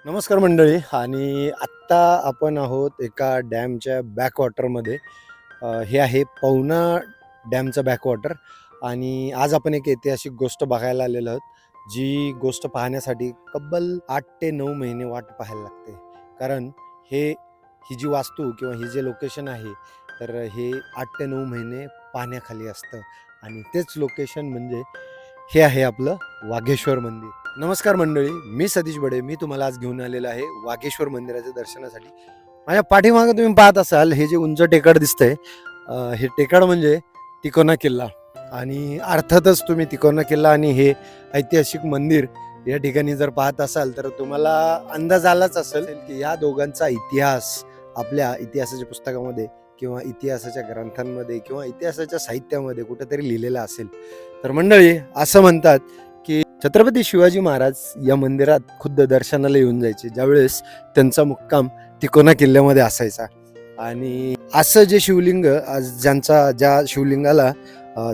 नमस्कार मंडळी. आणि आत्ता आपण आहोत एका डॅमच्या बॅकवॉटरमध्ये. हे आहे पवना डॅमचं बॅकवॉटर. आणि आज आपण एक ऐतिहासिक गोष्ट बघायला आलेलो आहोत, जी गोष्ट पाहण्यासाठी तब्बल 8 ते 9 महिने वाट पाहायला लागते. कारण ही जी वास्तू किंवा ही जे लोकेशन आहे, तर हे 8 ते 9 महिने पाण्याखाली असतं. आणि तेच लोकेशन म्हणजे हे आहे आपलं वाघेश्वर मंदिर. नमस्कार मंडळी, मी सतीश बडे. मी तुम्हाला आज घेऊन आलेलो आहे वाघेश्वर मंदिराच्या दर्शनासाठी. माझ्या पाठीमागे तुम्ही पाहत असाल, हे जे उंच टेकड दिसतंय, हे टेकड म्हणजे तिकोना किल्ला. आणि अर्थातच तुम्ही तिकोना किल्ला आणि हे ऐतिहासिक मंदिर या ठिकाणी जर पाहत असाल, तर तुम्हाला अंदाज आलाच असेल की या दोघांचा इतिहास आपल्या इतिहासाच्या पुस्तकामध्ये किंवा इतिहासाच्या ग्रंथांमध्ये किंवा इतिहासाच्या साहित्यामध्ये कुठेतरी लिहिलेला असेल. तर मंडळी, असं म्हणतात की छत्रपती शिवाजी महाराज या मंदिरात खुद्द दर्शनाला येऊन जायचे, ज्यावेळेस त्यांचा मुक्काम तिकोना किल्ल्यामध्ये असायचा. आणि असं जे शिवलिंग, ज्या शिवलिंगाला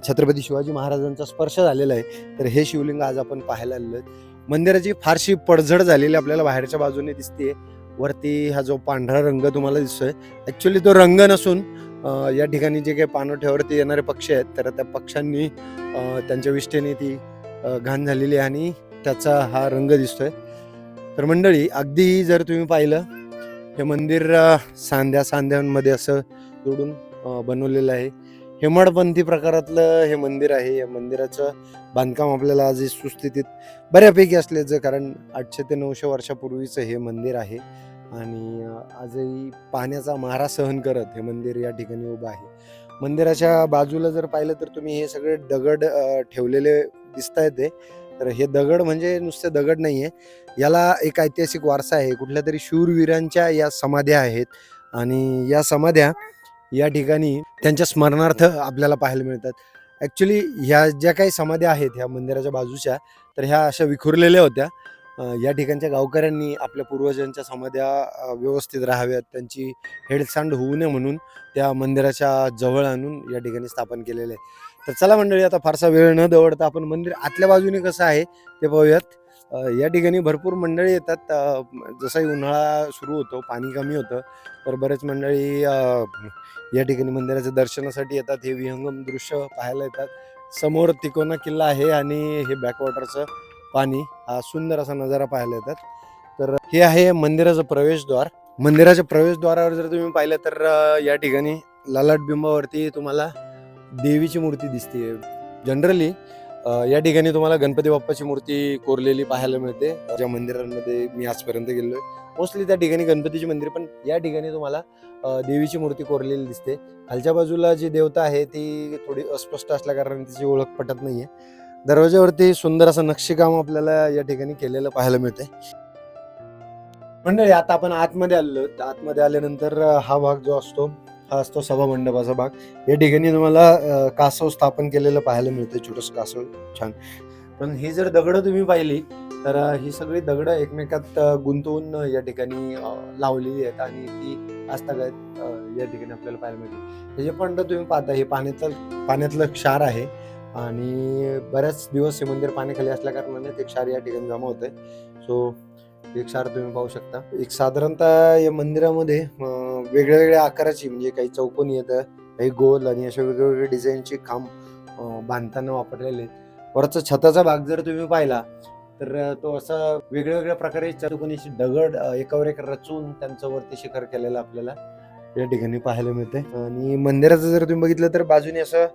छत्रपती शिवाजी महाराजांचा स्पर्श झालेला आहे, तर हे शिवलिंग आज आपण पाहायला आलेलो आहे. मंदिराची फारशी पडझड झालेली आपल्याला बाहेरच्या बाजूने दिसते. वरती हा जो पांढरा रंग तुम्हाला दिसतोय, ऍक्च्युली तो रंग नसून या ठिकाणी जे काही पाणवठ्यावरती येणारे पक्षी आहेत, तर त्या पक्ष्यांनी त्यांच्या विष्ठेने ती घाण झालेली आहे आणि त्याचा हा रंग दिसतोय. तर मंडळी, अगदी जर तुम्ही पाहिलं, हे मंदिर सांध्यांमध्ये असं जोडून बनवलेलं आहे. हेमाडपंथी प्रकारातलं हे मंदिर आहे. या मंदिराचं बांधकाम आपल्याला आजही सुस्थितीत बऱ्यापैकी असल्याचं, कारण 800 ते 900 वर्षापूर्वीचं हे मंदिर आहे. आणि आजही पाण्याचा मारा सहन करत हे मंदिर या ठिकाणी उभं आहे. मंदिराच्या बाजूला जर पाहिलं तर तुम्ही हे सगळे दगड ठेवलेले दिसतायत ते. तर हे दगड म्हणजे नुसते दगड नाहीये, याला एक ऐतिहासिक वारसा आहे. कुठल्या तरी शूरवीरांच्या या समाध्या आहेत. आणि या समाध्या या ठिकाणी त्यांच्या स्मरणार्थ आपल्याला पाहायला मिळतात. ॲक्च्युली ह्या ज्या काही समाध्या आहेत ह्या मंदिराच्या बाजूच्या, तर ह्या अशा विखुरलेल्या होत्या. या ठिकाणच्या गावकऱ्यांनी आपल्या पूर्वजांच्या समाध्या व्यवस्थित राहाव्यात, त्यांची हेळसांड होऊ नये म्हणून त्या मंदिराच्या जवळ आणून या ठिकाणी स्थापन केलेलं आहे. तर चला मंडळी, आता फारसा वेळ न दवडता आपण मंदिर आतल्या बाजूने कसं आहे ते पाहूयात. या ठिकाणी भरपूर मंडळी येतात. जसाही उन्हाळा सुरू होतो, पाणी कमी होतं, तर बरेच मंडळी या ठिकाणी मंदिराच्या दर्शनासाठी येतात. हे विहंगम दृश्य पाहायला येतात. समोर तिकोना किल्ला आहे आणि हे बॅकवॉटरचं पाणी, हा सुंदर असा नजारा पाहायला येतात. तर हे आहे मंदिराचं प्रवेशद्वार. मंदिराच्या प्रवेशद्वारावर जर तुम्ही पाहिलं तर या ठिकाणी ललाट बिंबावरती तुम्हाला देवीची मूर्ती दिसते. जनरली या ठिकाणी तुम्हाला गणपती बाप्पाची मूर्ती कोरलेली पाहायला मिळते. ज्या मंदिरांमध्ये मी आजपर्यंत गेलोय, मोस्टली त्या ठिकाणी गणपतीची मंदिर, पण या ठिकाणी तुम्हाला देवीची मूर्ती कोरलेली दिसते. खालच्या बाजूला जी देवता आहे ती थोडी अस्पष्ट असल्या कारणाने तिची ओळख पटत नाहीये. दरवाज्यावरती सुंदर असं नक्षीकाम आपल्याला या ठिकाणी केलेलं पाहायला मिळते. मंडळी, आता आपण आतमध्ये आलेलो. आतमध्ये आल्यानंतर हा भाग जो असतो, हा असतो सभा मंडपाचा भाग. या ठिकाणी तुम्हाला कासव स्थापन केलेलं पाहायला मिळते, छोटंसं कासव, छान. पण ही जर दगडं तुम्ही पाहिली, तर ही सगळी दगडं एकमेकात गुंतवून या ठिकाणी लावलेली आहेत आणि ती आजतागायत या ठिकाणी आपल्याला पाहायला मिळते. हे जे पण तुम्ही पाहता, हे पाण्यातलं क्षार आहे. आणि बऱ्याच दिवस हे मंदिर पाण्याखाली असल्या कारणाने ते क्षार या ठिकाणी जमा होत आहे. सो एक क्षार तुम्ही पाहू शकता. एक साधारणतः या मंदिरामध्ये वेगळ्या वेगळ्या आकाराची, म्हणजे काही चौकोनी येतं, काही गोल, आणि अशा वेगवेगळ्या डिझाईनचे खांब बांधताना वापरलेले आहेत. वरचा छताचा भाग जर तुम्ही पाहिला, तर तो असा वेगळ्या वेगळ्या प्रकारे चौकोनीचे दगड एकावर एक रचून त्यांचं वरती शिखर केलेलं आपल्याला या ठिकाणी पाहायला मिळते. आणि मंदिराचं जर तुम्ही बघितलं तर बाजूने असं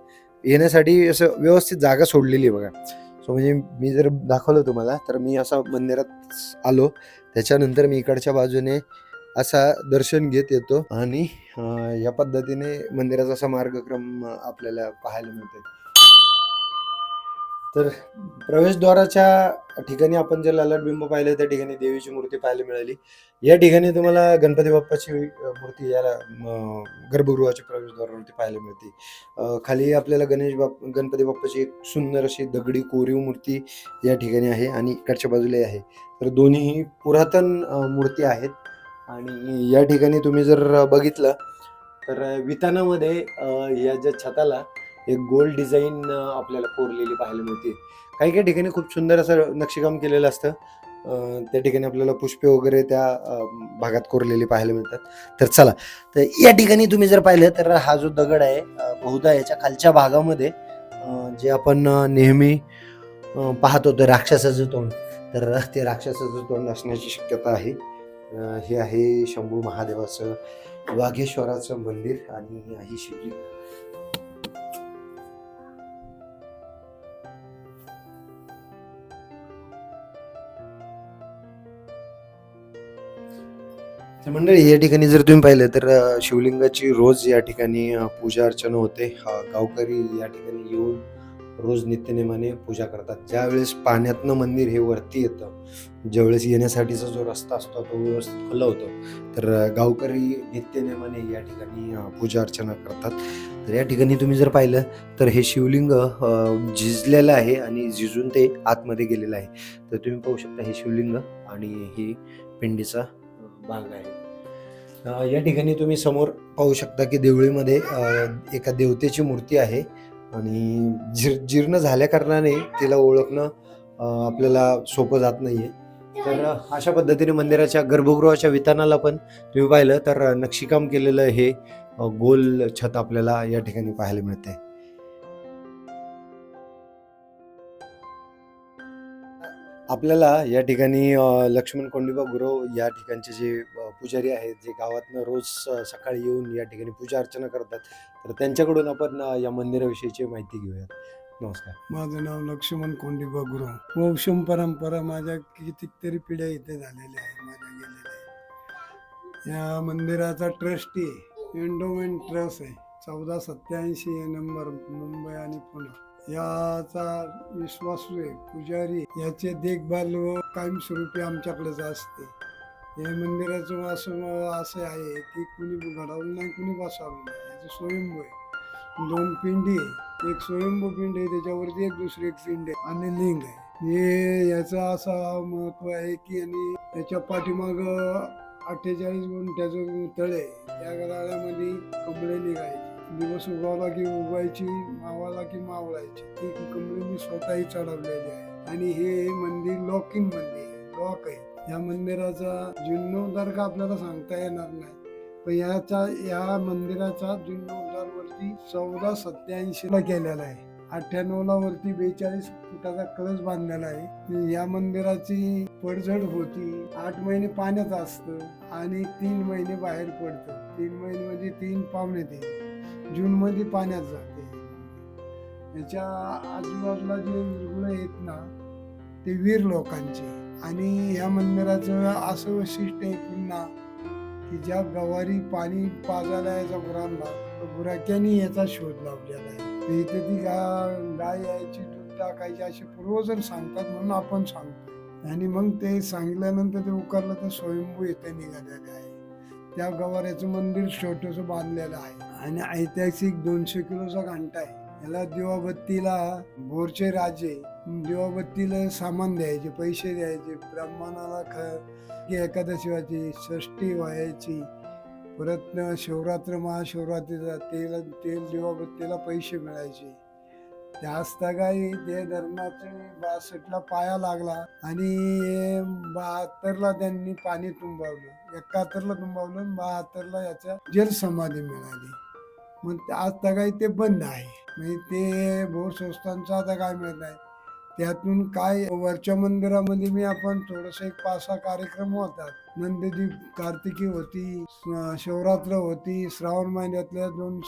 येण्यासाठी असं व्यवस्थित जागा सोडलेली आहे बघा. सो म्हणजे मी जर दाखवलं तुम्हाला, तर मी असं मंदिरात आलो, त्याच्यानंतर मी इकडच्या बाजूने असा दर्शन घेत येतो आणि या पद्धतीने मंदिराचा असा मार्गक्रम आपल्याला पाहायला मिळतो. तर प्रवेशद्वाराच्या ठिकाणी आपण जे ललाटबिंब पाहिले, त्या ठिकाणी देवीची मूर्ती पाहायला मिळाली. या ठिकाणी तुम्हाला गणपती बाप्पाची मूर्ती याला गर्भगृहाच्या प्रवेशद्वारावरती पाहायला मिळते. खाली आपल्याला गणपती बाप्पाची एक सुंदर अशी दगडी कोरीव मूर्ती या ठिकाणी आहे आणि इकडच्या बाजूला आहे. तर दोन्ही पुरातन मूर्ती आहेत. आणि या ठिकाणी तुम्ही जर बघितलं, तर वितानामध्ये या ज्या छताला एक गोल डिझाईन आपल्याला कोरलेली पाहायला मिळते. काही काही ठिकाणी खूप सुंदर असं नक्षीकाम केलेलं असतं. त्या ठिकाणी आपल्याला पुष्पे वगैरे त्या भागात कोरलेली पाहायला मिळतात. तर चला, तर या ठिकाणी तुम्ही जर पाहिलं तर हा जो दगड आहे बहुधा याच्या खालच्या भागामध्ये जे आपण नेहमी पाहत होतो राक्षसाचं तोंड, तर ते राक्षसाचं तोंड असण्याची शक्यता आहे. हे आहे शंभू महादेवाचं वाघेश्वराचं मंदिर आणि ही शिवलिंग. तर मंडळी, या ठिकाणी जर तुम्ही पाहिलं तर शिवलिंगाची रोज या ठिकाणी पूजा अर्चना होते. गावकरी या ठिकाणी येऊन रोज नित्यनेमाने पूजा करतात. ज्यावेळेस पाण्यातनं मंदिर हे वरती येतं, ज्यावेळेस येण्यासाठीचा जो रस्ता असतो तो व्यवस्थित खुला होतो, तर गावकरी नित्यनेमाने या ठिकाणी पूजा अर्चना करतात. तर या ठिकाणी तुम्ही जर पाहिलं तर हे शिवलिंग झिजलेलं आहे आणि झिजून ते आतमध्ये गेलेलं आहे. तर तुम्ही पाहू शकता हे शिवलिंग आणि ही पिंडीचा भाग आहे. या ठिकाणी तुम्ही समोर पाहू शकता की देवळीमध्ये एका देवतेची मूर्ती आहे आणि जीर्ण झाल्या कारणाने तिला ओळखणं आपल्याला सोपं जात नाहीये. तर अशा पद्धतीने मंदिराच्या गर्भगृहाच्या वितानाला पण तुम्ही पाहिलं तर नक्षीकाम केलेलं हे गोल छत आपल्याला या ठिकाणी पाहायला मिळते. आपल्याला या ठिकाणी लक्ष्मण कोंडीबा गुरव या ठिकाणचे जे पुजारी आहेत, जे गावातनं रोज सकाळी येऊन या ठिकाणी पूजा अर्चना करतात, तर त्यांच्याकडून आपण या मंदिराविषयीची माहिती घेऊयात. नमस्कार. माझं नाव लक्ष्मण कोंडीबा गुरव. वंशम परंपरा माझ्या कितीतरी पिढ्या इथे झालेल्या आहे, माझ्या गेलेल्या आहे. या मंदिराचा ट्रस्टी एंडोमेंट ट्रस्ट आहे. 1487 नंबर, मुंबई आणि पुणे. याचा विश्वासू आहे पुजारी, याचे देखभाल व कायमस्वरूपी आमच्याकडेच असते. या मंदिराचं असं आहे की कुणी घडवलं नाही, कुणी बसवलं नाही. याचं स्वयंभू आहे. 2 पिंडी आहे, एक स्वयंभू पिंड आहे, त्याच्यावरती एक दुसरी एक पिंड आहे आणि लिंग आहे. हे याचं असं महत्व आहे की आणि त्याच्या पाठीमाग 48 गुंठ्याचं तळे, त्या तळ्यामध्ये कमळे निघायचे. दिवस उगवला की उगवायची, मावळला की मावळायची. ती कमळे मी स्वतःही चढवलेली आहे. आणि हे मंदिर लॉकिंग मंदिर आहे, लॉक आहे. या मंदिराचा जीर्णोद्धार का आपल्याला सांगता येणार नाही, पण या मंदिराचा जीर्णोद्धार वरती 1487 केलेला आहे. 98 वरती 42 फुटाचा कळस बांधलेला आहे. या मंदिराची पडझड होती. 8 महिने पाण्यात असतं आणि 3 महिने बाहेर पडतं. 3 महिने म्हणजे 3 पावणे 3 जून मध्ये पाण्यात जाते. याच्या आजूबाजूला जे विरगुळे आहेत ना, ते वीर लोकांचे. आणि या मंदिराचं असं वैशिष्ट्य आहे पुन्हा की ज्या गवारी पाणी पाजायला यायचा गुरांना, गुराख्यांनी याचा शोध लावलेला आहे. इथे ती गाय यायची, दूध टाकायची असे पूर्वजण सांगतात, म्हणून आपण सांगतो. आणि मग ते सांगितल्यानंतर ते उकारलं तर स्वयंभू इथे निघालेले आहे. त्या गवाऱ्याचं मंदिर छोटंसं बांधलेलं आहे आणि ऐतिहासिक 200 किलोचा घंटा आहे. याला दिवाबत्तीला भोरचे राजे दिवाबत्तीला सामान द्यायचे, पैसे द्यायचे. ब्राह्मणाला एकादशी व्हायची, षष्ठी व्हायची, परत शिवरात्र महाशिवरात्रीचा तेल दिवाबत्तीला पैसे मिळायचे. त्या असतागाई ते धर्माचे 62ला पाया लागला आणि 72ला त्यांनी पाणी तुंबवलं. 71ला तुंबवलं आणि 72ला याच्या जलसमाधी मिळाली. मग आज तगाई ते बंद आहे. म्हणजे ते भोर संस्थांचं आता काय मिळत नाही. त्यातून काय वरच्या मंदिरामध्ये मी आपण थोडस एक 5-6 कार्यक्रम होतात. नंददीप कार्तिकी होती, शिवरात्र होती, श्रावण महिन्यातल्या 2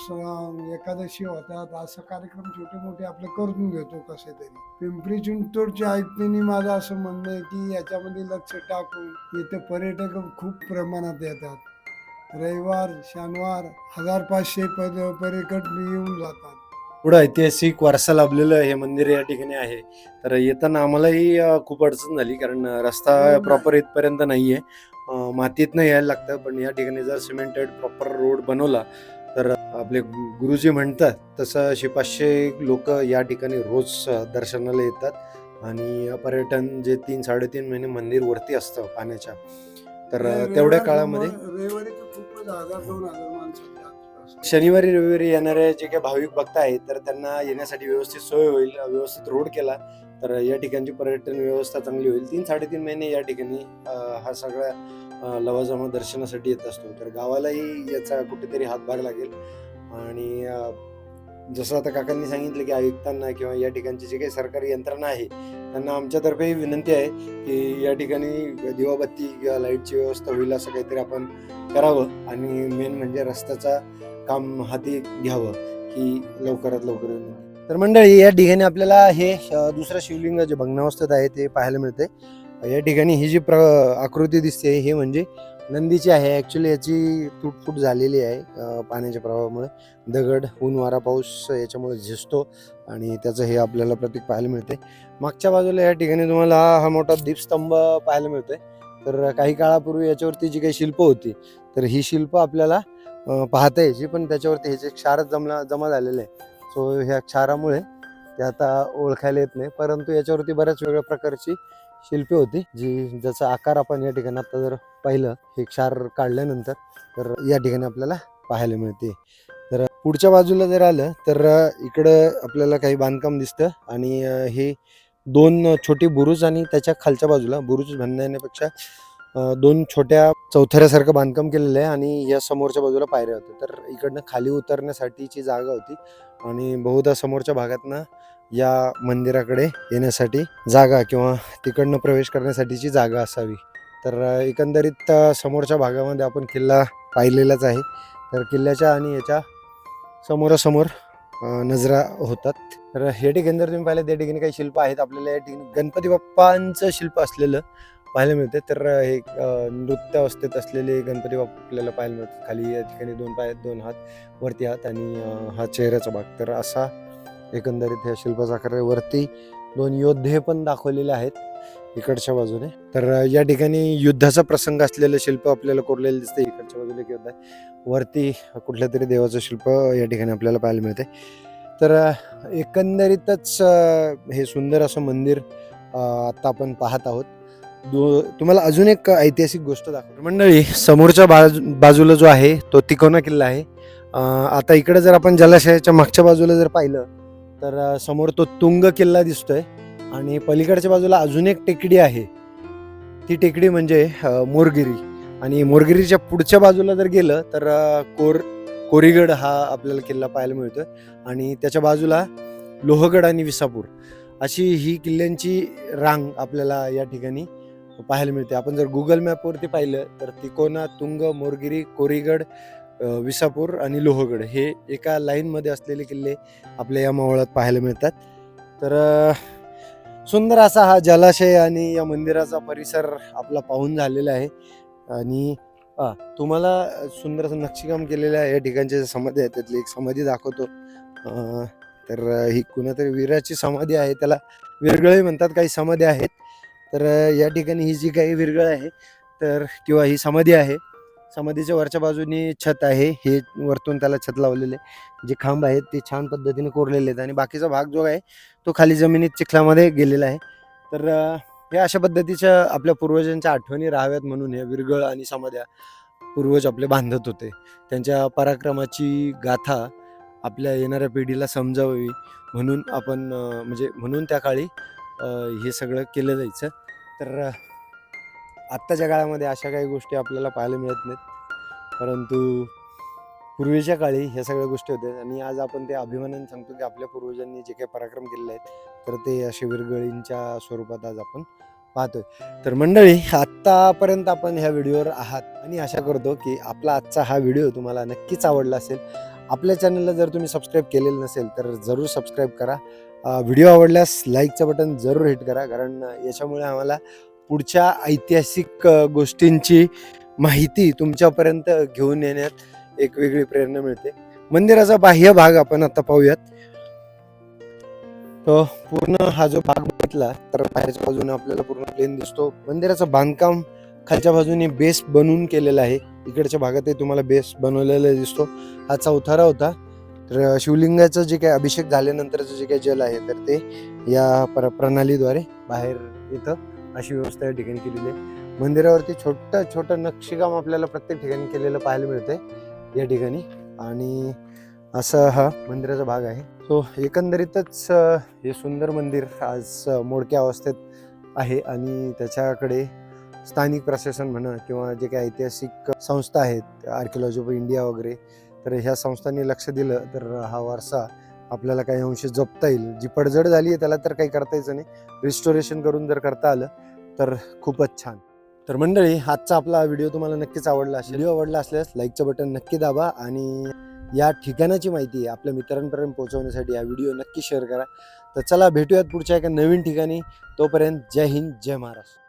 एकादशी होतात. असं कार्यक्रम छोटे मोठे आपले करून घेतो कसे तरी. पिंपरी चिंचवडच्या आयुक्तांनी माझं असं म्हणणं आहे की याच्यामध्ये लक्ष टाकून इथे पर्यटक खूप प्रमाणात येतात. रविवार शनिवार 1500 पर्यटक येऊन जातात. पुढं ऐतिहासिक वारसा लाभलेलं हे मंदिर या ठिकाणी आहे. तर येताना आम्हालाही खूप अडचण झाली, कारण रस्ता प्रॉपर इथपर्यंत नाही आहे. मातीतनं यायला लागतं, पण या ठिकाणी जर सिमेंटेड प्रॉपर रोड बनवला तर आपले गुरुजी म्हणतात तसं 500 लोक या ठिकाणी रोज दर्शनाला येतात. आणि पर्यटन जे 3-3.5 महिने मंदिर वरती असतं पाण्याच्या, तर तेवढ्या काळामध्ये रविवारी तर खूपच 1000-2000 माणसं. शनिवारी रविवारी येणारे जे काही भाविक भक्त आहेत, तर त्यांना येण्यासाठी व्यवस्थित सोय होईल, व्यवस्थित रोड केला तर या ठिकाणची पर्यटन व्यवस्था चांगली होईल. 3-3.5 महिने या ठिकाणी हा सगळा लवाजमा दर्शनासाठी येत असतो. तर गावालाही याचा कुठेतरी हातभार लागेल. आणि जसं आता काकांनी सांगितलं की आयुक्तांना किंवा या ठिकाणची जी काही सरकारी यंत्रणा आहे त्यांना आमच्यातर्फे विनंती आहे की या ठिकाणी दिवाबत्ती किंवा लाईटची व्यवस्था होईल असं काहीतरी आपण करावं. आणि मेन म्हणजे रस्त्याचा काम हाती घ्यावं ही लवकरात लवकर विनंती. तर मंडळी, या ठिकाणी आपल्याला हे दुसरं शिवलिंग जे भग्नावस्थेत आहे ते पाहायला मिळते. या ठिकाणी ही जी आकृती दिसते हे म्हणजे नंदीची आहे. ॲक्च्युली याची तुटफूट झालेली आहे पाण्याच्या प्रवाहामुळे. दगड, ऊन, वारा, पाऊस याच्यामुळे झिजतो आणि त्याचं हे आपल्याला प्रतीक पाहायला मिळते. मागच्या बाजूला या ठिकाणी तुम्हाला हा मोठा दीपस्तंभ पाहायला मिळतोय. तर काही काळापूर्वी याच्यावरती जी काही शिल्प होती तर ही शिल्प आपल्याला पाहता यायची, पण त्याच्यावरती ह्याचे क्षारच जमा झालेले आहे. सो ह्या क्षारामुळे ते आता ओळखायला येत नाही, परंतु याच्यावरती बऱ्याच वेगळ्या प्रकारची शिल्पे होती ज्याचा आकार आपण या ठिकाणी आता जर पाहिलं हे क्षार काढल्यानंतर तर या ठिकाणी आपल्याला पाहायला मिळते. तर पुढच्या बाजूला जर आलं तर इकडं आपल्याला काही बांधकाम दिसतं आणि हे 2 छोटी बुरुज आणि त्याच्या खालच्या बाजूला बुरुज म्हणण्यापेक्षा 2 छोट्या चौथऱ्यासारखं बांधकाम केलेलं आहे आणि या समोरच्या बाजूला पायऱ्या होत्या. तर इकडनं खाली उतरण्यासाठीची जागा होती आणि बहुधा समोरच्या भागातनं या मंदिराकडे येण्यासाठी जागा किंवा तिकडनं प्रवेश करण्यासाठीची जागा असावी. तर एकंदरीत समोरच्या भागामध्ये आपण किल्ला पाहिलेलाच आहे. तर किल्ल्याच्या आणि याच्या समोरासमोर नजरा होतात. तर या ठिकाणी जर तुम्ही पाहिलं त्या ठिकाणी काही शिल्प आहेत. आपल्याला या ठिकाणी गणपती बाप्पांचं शिल्प असलेलं पाहायला मिळते. तर हे नृत्य अवस्थेत असलेले गणपती बाप्पा आपल्याला पाहायला मिळतात. खाली या ठिकाणी 2 पाय 2 हात, वरती हात आणि हा चेहऱ्याचा भाग. तर असा एकंदरीत ह्या शिल्पाचा आकार आहे. वरती 2 योद्धे पण दाखवलेले आहेत इकडच्या बाजूने. तर या ठिकाणी युद्धाचा प्रसंग असलेलं शिल्प आपल्याला कोरलेलं दिसतं. इकडच्या बाजूला एक युद्ध आहे. वरती कुठल्या तरी देवाचं शिल्प या ठिकाणी आपल्याला पाहायला मिळते. तर एकंदरीतच हे सुंदर असं मंदिर आता आपण पाहत आहोत. तुम्हाला अजून एक ऐतिहासिक गोष्ट दाखवतो मंडळी. समोरच्या बाजूला जो आहे तो तिकोना किल्ला आहे. आता इकडे जर आपण जलाशयाच्या मागच्या बाजूला जर पाहिलं तर समोर तो तुंग किल्ला दिसतोय आणि पलीकडच्या बाजूला अजून एक टेकडी आहे. ती टेकडी म्हणजे मोरगिरी. आणि मोरगिरीच्या पुढच्या बाजूला जर गेलं तर कोरीगड हा आपल्याला किल्ला पाहायला मिळतोय आणि त्याच्या बाजूला लोहगड आणि विसापूर अशी ही किल्ल्यांची रांग आपल्याला या ठिकाणी पाहायला मिळते. आपण जर गुगल मॅपवरती पाहिलं तर तिकोना, तुंग, मोरगिरी, कोरीगड, विसापूर आणि लोहगड हे एका लाईनमध्ये असलेले किल्ले आपल्या या मावळात पाहायला मिळतात. तर सुंदर असा हा जलाशय आणि या मंदिराचा परिसर आपला पाहून झालेला आहे. आणि तुम्हाला सुंदर असं नक्षीकाम केलेलं आहे. या ठिकाणचे समाधी आहेत त्यातली एक समाधी दाखवतो. तर ही कुणातरी वीराची समाधी आहे, त्याला विरगळे म्हणतात. काही समाधी आहेत. तर या ठिकाणी ही जी काही विरगळ आहे तर किंवा ही समाधी आहे, समाधीच्या वरच्या बाजूनी छत आहे. हे वरतून त्याला छत लावलेले जे खांब आहेत ते छान पद्धतीने कोरलेले आहेत आणि बाकीचा भाग जो आहे तो खाली जमिनीत चिखलामध्ये गेलेला आहे. तर हे अशा पद्धतीच्या आपल्या पूर्वजांच्या आठवणी राहाव्यात म्हणून हे विरगळ आणि समाध्या पूर्वज आपले बांधत होते. त्यांच्या पराक्रमाची गाथा आपल्या येणाऱ्या पिढीला समजावी म्हणून आपण म्हणजे म्हणून त्या काळी हे सगळं केलं जायचं. तर आत्ताच्या काळामध्ये अशा काही गोष्टी आपल्याला पाहायला मिळत नाहीत, परंतु पूर्वीच्या काळी ह्या सगळ्या गोष्टी होत्या आणि आज आपण ते अभिमानाने सांगतो की आपल्या पूर्वजांनी जे काही पराक्रम केलेले आहेत तर ते असे विरगळींच्या स्वरूपात आज आपण पाहतोय. तर मंडळी, आत्तापर्यंत आपण ह्या व्हिडिओवर आहात आणि आशा करतो की आपला आजचा हा व्हिडिओ तुम्हाला नक्कीच आवडला असेल. आपल्या चॅनलला जर तुम्ही सबस्क्राईब केलेलं नसेल तर जरूर सबस्क्राईब करा. व्हिडिओ आवडल्यास लाईकचं बटन जरूर हिट करा, कारण याच्यामुळे आम्हाला पुढच्या ऐतिहासिक गोष्टींची माहिती तुमच्यापर्यंत घेऊन येण्यात एक वेगळी प्रेरणा मिळते. मंदिराचा बाह्य भाग आपण आता पाहूयात. तो पूर्ण हा जो भाग बघितला तर बाहेरच्या बाजूने आपल्याला पूर्ण प्लेन दिसतो. मंदिराचं बांधकाम खालच्या बाजूने बेस बनवून केलेला आहे. इकडच्या भागातही तुम्हाला बेस बनवलेला दिसतो. हा चौथरा होता. तर शिवलिंगाचं जे काही अभिषेक झाल्यानंतरचं जे काही जल आहे तर ते या प्रणालीद्वारे बाहेर येतं, अशी व्यवस्था या ठिकाणी केलेली आहे. मंदिरावरती छोटं छोटं नक्षीकाम आपल्याला प्रत्येक ठिकाणी केलेलं पाहायला मिळतंय या ठिकाणी. आणि असा हा मंदिराचा भाग आहे. तो एकंदरीतच हे सुंदर मंदिर आज मोडक्या अवस्थेत आहे आणि त्याच्याकडे स्थानिक प्रशासन म्हणा किंवा जे काही ऐतिहासिक संस्था आहेत, आर्किओलॉजी ऑफ इंडिया वगैरे, तर ह्या संस्थांनी लक्ष दिलं तर हा वारसा आपल्याला काही अंशी जपता येईल. जी पडझड झाली आहे त्याला तर काही करता यायचं नाही, रिस्टोरेशन करून जर करता आलं तर खूपच छान. तर मंडळी, आजचा आपला व्हिडिओ तुम्हाला नक्कीच आवडला असेल. व्हिडिओ आवडला असल्यास लाईकचं बटन नक्की दाबा आणि या ठिकाणाची माहिती आपल्या मित्रांपर्यंत पोहोचवण्यासाठी हा व्हिडिओ नक्की शेअर करा. तर चला भेटूयात पुढच्या एका नवीन ठिकाणी. तोपर्यंत जय हिंद, जय महाराष्ट्र.